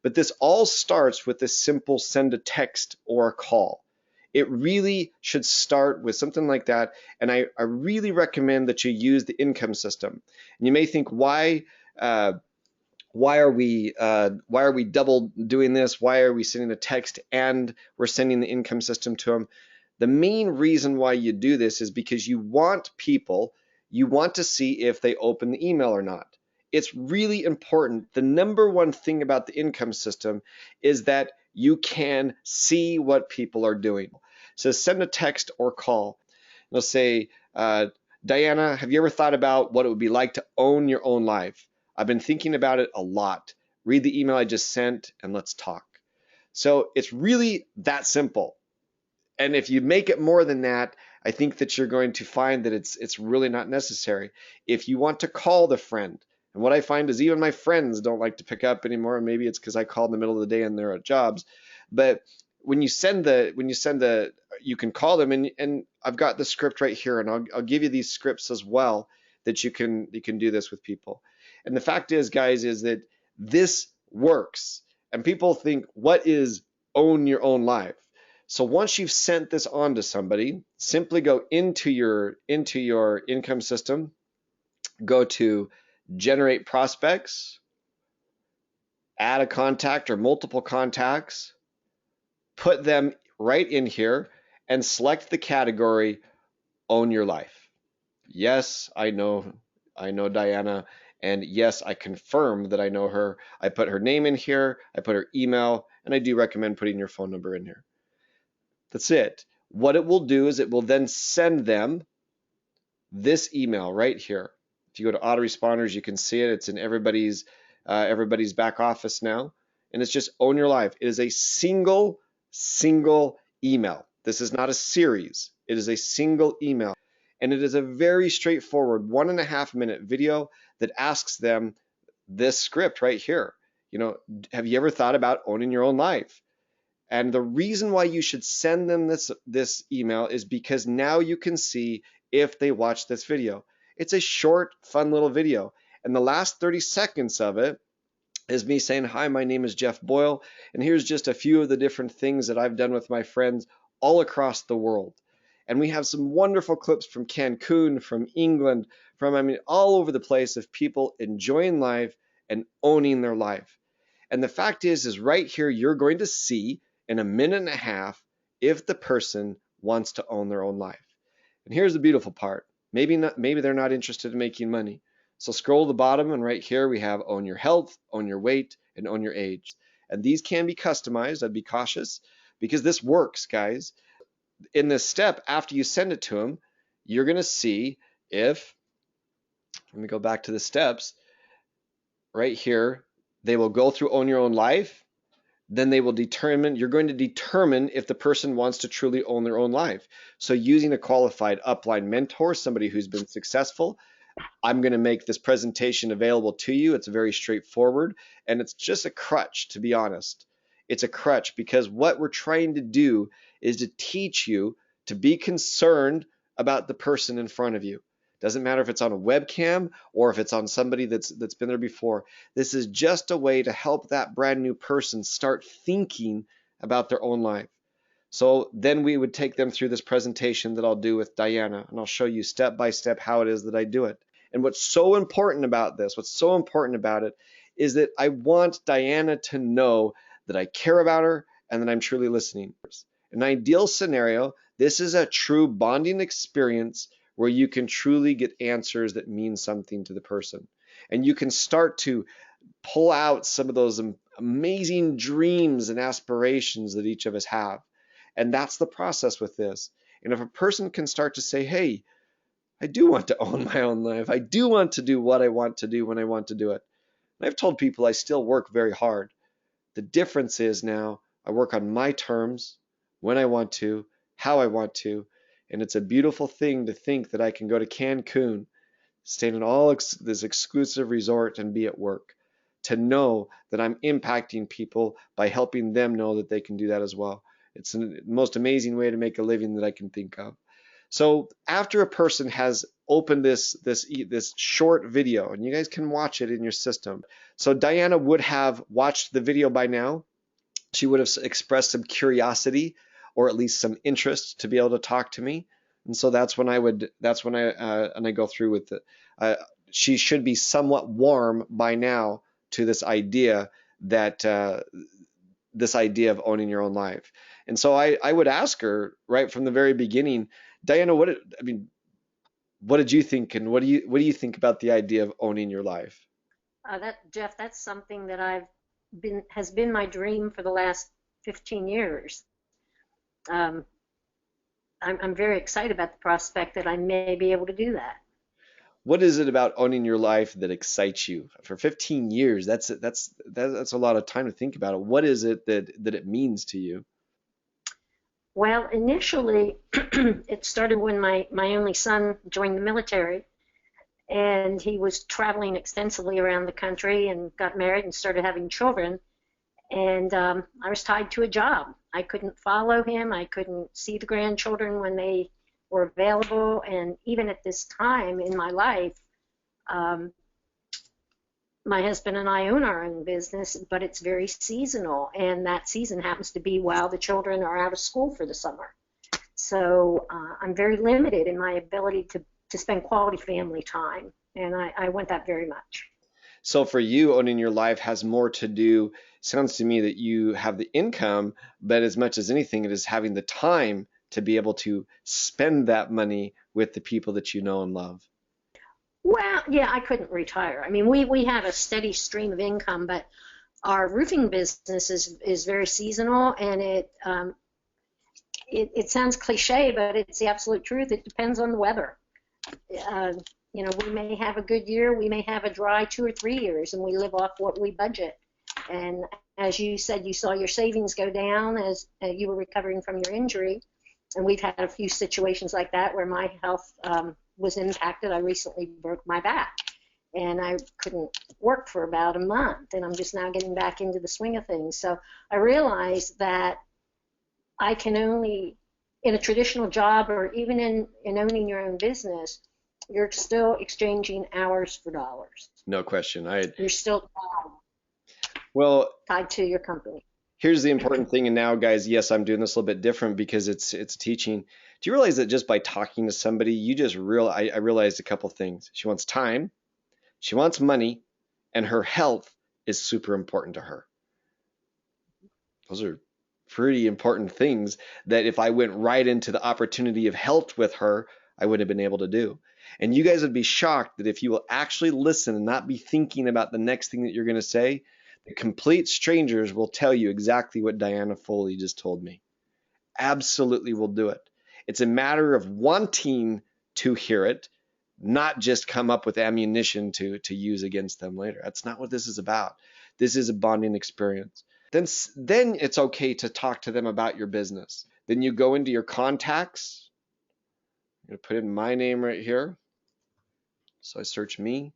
But this all starts with a simple send a text or a call. It really should start with something like that. And I really recommend that you use the income system. And you may think, why are we double doing this? Why are we sending a text and we're sending the income system to them? The main reason why you do this is because you want to see if they open the email or not. It's really important. The number one thing about the income system is that you can see what people are doing. So send a text or call. They'll say, Diana, have you ever thought about what it would be like to own your own life? I've been thinking about it a lot. Read the email I just sent and let's talk. So it's really that simple. And if you make it more than that, I think that you're going to find that it's really not necessary. If you want to call the friend, and what I find is even my friends don't like to pick up anymore, and maybe it's because I call in the middle of the day and they're at jobs. But when you send the you can call them, and I've got the script right here, and I'll give you these scripts as well that you can do this with people. And the fact is, guys, is that this works. And people think, what is own your own life? So once you've sent this on to somebody, simply go into your income system, go to generate prospects, add a contact or multiple contacts, put them right in here, and select the category own your life. Yes, I know Diana, and yes, I confirm that I know her. I put her name in here, I put her email, and I do recommend putting your phone number in here. That's it. What it will do is it will then send them this email right here. If you go to autoresponders, you can see it. It's in everybody's back office now, and it's just own your life. It is a single email. This is not a series. It is a single email, and it is a very straightforward 1.5-minute video that asks them this script right here. Have you ever thought about owning your own life? And the reason why you should send them this email is because now you can see if they watch this video. It's a short, fun little video. And the last 30 seconds of it is me saying, hi, my name is Jeff Boyle, and here's just a few of the different things that I've done with my friends all across the world. And we have some wonderful clips from Cancun, from England, all over the place of people enjoying life and owning their life. And the fact is right here, you're going to see in a minute and a half if the person wants to own their own life. And here's the beautiful part. Maybe they're not interested in making money. So scroll to the bottom, and right here we have own your health, own your weight, and own your age. And these can be customized. I'd be cautious because this works, guys. In this step, after you send it to them, you're going to see if, let me go back to the steps, right here, they will go through own your own life. Then you're going to determine if the person wants to truly own their own life. So using a qualified upline mentor, somebody who's been successful, I'm going to make this presentation available to you. It's very straightforward, and it's just a crutch, to be honest. It's a crutch because what we're trying to do is to teach you to be concerned about the person in front of you. Doesn't matter if it's on a webcam or if it's on somebody that's been there before. This is just a way to help that brand new person start thinking about their own life. So then we would take them through this presentation that I'll do with Diana, and I'll show you step by step how it is that I do it. And what's so important about it is that I want Diana to know that I care about her and that I'm truly listening. In an ideal scenario, this is a true bonding experience where you can truly get answers that mean something to the person. And you can start to pull out some of those amazing dreams and aspirations that each of us have. And that's the process with this. And if a person can start to say, hey, I do want to own my own life. I do want to do what I want to do when I want to do it. And I've told people I still work very hard. The difference is now I work on my terms, when I want to, how I want to. And it's a beautiful thing to think that I can go to Cancun, stay in this exclusive resort and be at work. To know that I'm impacting people by helping them know that they can do that as well. It's the most amazing way to make a living that I can think of. So after a person has opened this short video, and you guys can watch it in your system. So Diana would have watched the video by now. She would have expressed some curiosity or at least some interest to be able to talk to me. And so that's when I go through with it. She should be somewhat warm by now to that this idea of owning your own life. And so I would ask her right from the very beginning, Diana, what did you think, and what do you think about the idea of owning your life? That Jeff, that's something that I've been has been my dream for the last 15 years. Um, I'm very excited about the prospect that I may be able to do that. What is it about owning your life that excites you? For 15 years, that's a lot of time to think about it. What is it that it means to you? Well, initially, it started when my only son joined the military, and he was traveling extensively around the country and got married and started having children. And I was tied to a job. I couldn't follow him. I couldn't see the grandchildren when they were available. And even at this time in my life, um, my husband and I own our own business, but it's very seasonal. And that season happens to be while the children are out of school for the summer. So I'm very limited in my ability to spend quality family time. And I want that very much. So for you, owning your life has more to do, sounds to me that you have the income, but as much as anything, it is having the time to be able to spend that money with the people that you know and love. Well, yeah, I couldn't retire. I mean, we have a steady stream of income, but our roofing business is very seasonal, and it sounds cliche, but it's the absolute truth. It depends on the weather. Uh, you know, we may have a good year, we may have a dry 2 or 3 years, and we live off what we budget. And as you said, you saw your savings go down as you were recovering from your injury, and we've had a few situations like that where my health was impacted. I recently broke my back, and I couldn't work for about a month, and I'm just now getting back into the swing of things. So I realized that I can only, in a traditional job or even in owning your own business, you're still exchanging hours for dollars. No question. I You're still well, tied to your company. here's the important thing, and now, guys, yes, I'm doing this a little bit different because it's teaching. Do you realize that just by talking to somebody, you just I realized a couple things. She wants time, she wants money, and her health is super important to her. Those are pretty important things that if I went right into the opportunity of health with her, I wouldn't have been able to do. And you guys would be shocked that if you will actually listen and not be thinking about the next thing that you're going to say, the complete strangers will tell you exactly what Diana Foley just told me. Absolutely will do it. It's a matter of wanting to hear it, not just come up with ammunition to use against them later. That's not what this is about. This is a bonding experience. Then it's okay to talk to them about your business. Then you go into your contacts. I'm going to put in my name right here. So I search me,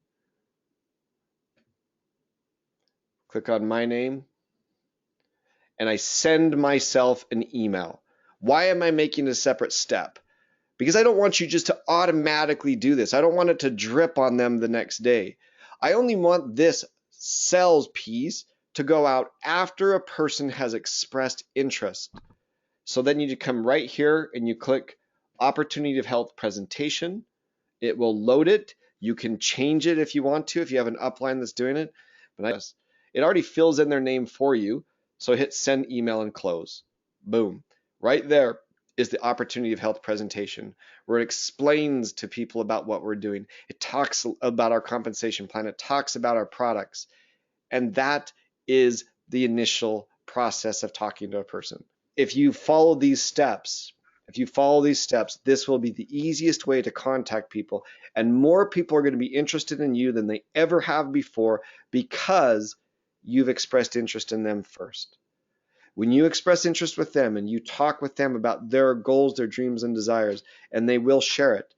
click on my name, and I send myself an email. Why am I making a separate step? Because I don't want you just to automatically do this. I don't want it to drip on them the next day. I only want this sales piece to go out after a person has expressed interest. So then you come right here and you click Opportunity of Health Presentation. It will load it. You can change it if you want to, if you have an upline that's doing it. But it already fills in their name for you. So hit Send Email and Close. Boom. Right there is the Opportunity of Health presentation where it explains to people about what we're doing. It talks about our compensation plan. It talks about our products. And that is the initial process of talking to a person. If you follow these steps, this will be the easiest way to contact people, and more people are going to be interested in you than they ever have before because you've expressed interest in them first. When you express interest with them and you talk with them about their goals, their dreams and desires, and they will share it,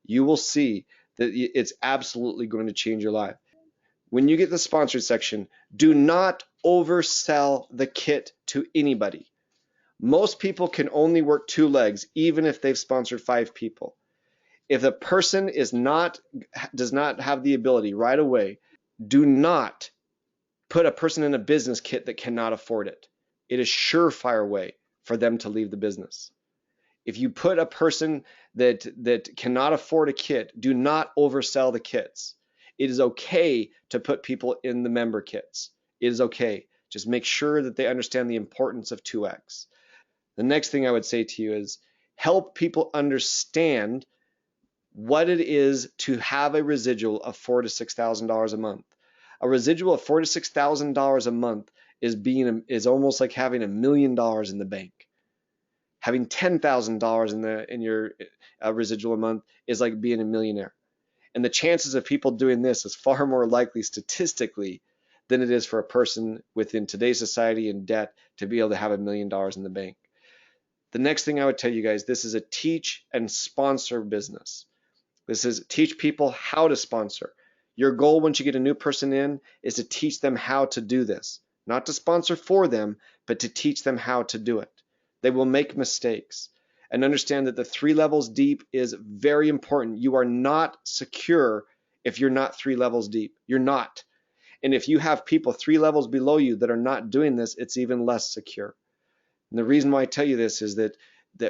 you will see that it's absolutely going to change your life. When you get the sponsored section, do not oversell the kit to anybody. Most people can only work 2 legs, even if they've sponsored 5 people. If a person does not have the ability right away, do not put a person in a business kit that cannot afford it. It is surefire way for them to leave the business. If you put a person that cannot afford a kit, do not oversell the kits. It is okay to put people in the member kits. It is okay. Just make sure that they understand the importance of 2x. The next thing I would say to you is help people understand what it is to have a residual of $4,000 to $6,000 a month. A residual of $4,000 to $6,000 a month is almost like having $1 million in the bank. Having $10,000 in your residual a month is like being a millionaire. And the chances of people doing this is far more likely statistically than it is for a person within today's society in debt to be able to have $1 million in the bank. The next thing I would tell you guys, this is a teach and sponsor business. This is teach people how to sponsor. Your goal once you get a new person in is to teach them how to do this. Not to sponsor for them, but to teach them how to do it. They will make mistakes. And understand that the 3 levels deep is very important. You are not secure if you're not 3 levels deep. You're not. And if you have people 3 levels below you that are not doing this, it's even less secure. And the reason why I tell you this is that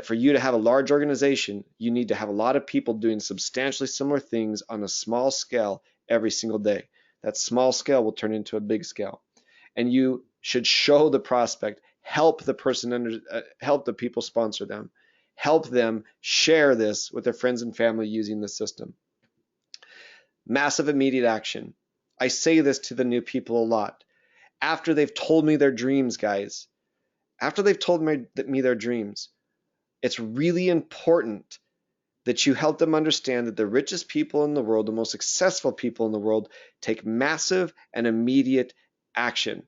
for you to have a large organization, you need to have a lot of people doing substantially similar things on a small scale every single day. That small scale will turn into a big scale. And you should show the prospect, help the person, help the people sponsor them, help them share this with their friends and family using the system. Massive immediate action. I say this to the new people a lot. After they've told me their dreams, guys, after they've told me their dreams, it's really important that you help them understand that the richest people in the world, the most successful people in the world, take massive and immediate action.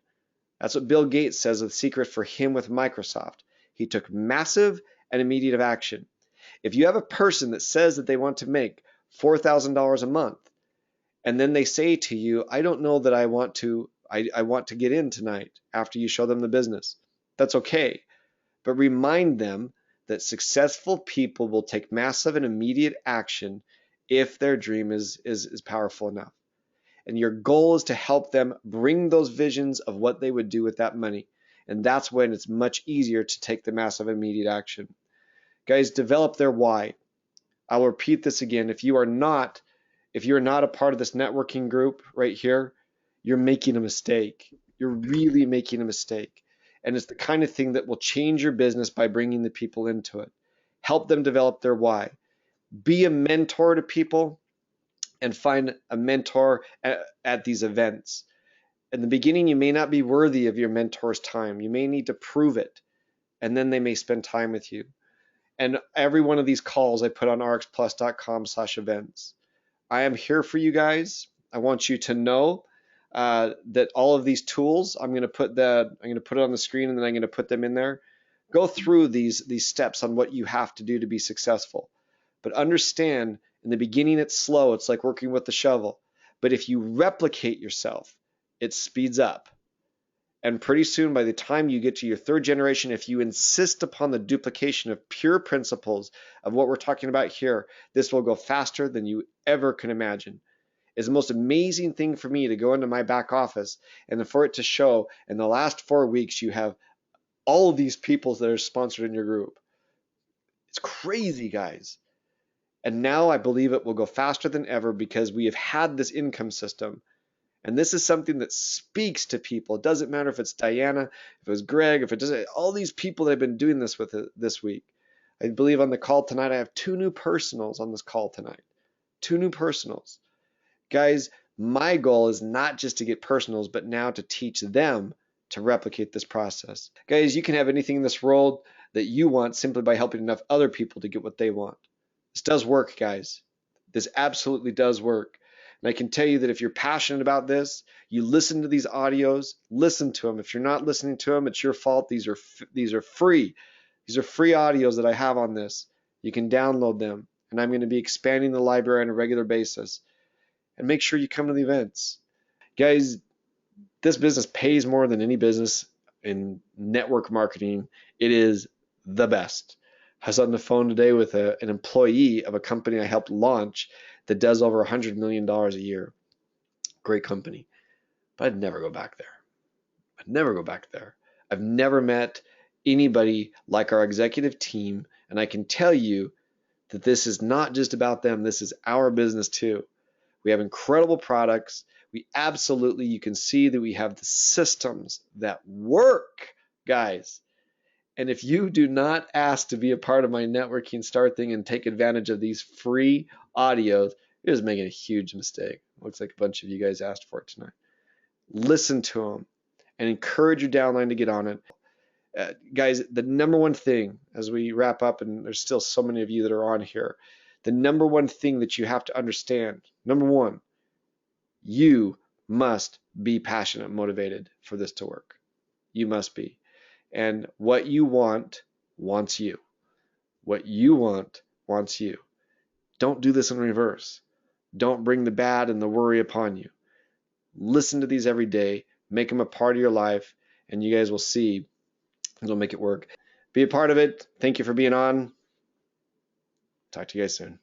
That's what Bill Gates says the secret for him with Microsoft. He took massive and immediate action. If you have a person that says that they want to make $4,000 a month, and then they say to you, I don't know that I want to get in tonight after you show them the business, that's okay. But remind them that successful people will take massive and immediate action if their dream is powerful enough. And your goal is to help them bring those visions of what they would do with that money. And that's when it's much easier to take the massive immediate action. Guys, develop their why. I'll repeat this again. If you're not a part of this networking group right here, you're making a mistake. You're really making a mistake. And it's the kind of thing that will change your business by bringing the people into it. Help them develop their why. Be a mentor to people and find a mentor at these events. In the beginning, you may not be worthy of your mentor's time. You may need to prove it, and then they may spend time with you. And every one of these calls I put on rxplus.com/events. I am here for you guys. I want you to know that all of these tools, I'm going to put it on the screen, and then I'm going to put them in there. Go through these steps on what you have to do to be successful. But understand, in the beginning it's slow. It's like working with the shovel. But if you replicate yourself, it speeds up. And pretty soon, by the time you get to your 3rd generation, if you insist upon the duplication of pure principles of what we're talking about here, this will go faster than you ever can imagine. It's the most amazing thing for me to go into my back office and for it to show in the last 4 weeks you have all of these people that are sponsored in your group. It's crazy, guys. And now I believe it will go faster than ever because we have had this income system. And this is something that speaks to people. It doesn't matter if it's Diana, if it was Greg, if it doesn't, all these people that I've been doing this with this week. I believe on the call tonight, I have 2 new personals on this call tonight. 2 new personals. Guys, my goal is not just to get personals, but now to teach them to replicate this process. Guys, you can have anything in this world that you want simply by helping enough other people to get what they want. This does work, guys. This absolutely does work. And I can tell you that if you're passionate about this, you listen to these audios, listen to them. If you're not listening to them, it's your fault. These are free. These are free audios that I have on this. You can download them. And I'm going to be expanding the library on a regular basis. And make sure you come to the events. Guys, this business pays more than any business in network marketing. It is the best. I was on the phone today with an employee of a company I helped launch that does over $100 million a year. Great company. But I'd never go back there. I'd never go back there. I've never met anybody like our executive team, and I can tell you that this is not just about them. This is our business too. We have incredible products. We absolutely, you can see that we have the systems that work, guys. And if you do not ask to be a part of my networking start thing and take advantage of these free audios, you're just making a huge mistake. Looks like a bunch of you guys asked for it tonight. Listen to them and encourage your downline to get on it. Guys, the number one thing as we wrap up, and there's still so many of you that are on here, the number one thing that you have to understand, number one, you must be passionate and motivated for this to work. You must be. And what you want wants you. What you want wants you. Don't do this in reverse. Don't bring the bad and the worry upon you. Listen to these every day. Make them a part of your life, and you guys will see it'll make it work. Be a part of it. Thank you for being on. Talk to you guys soon.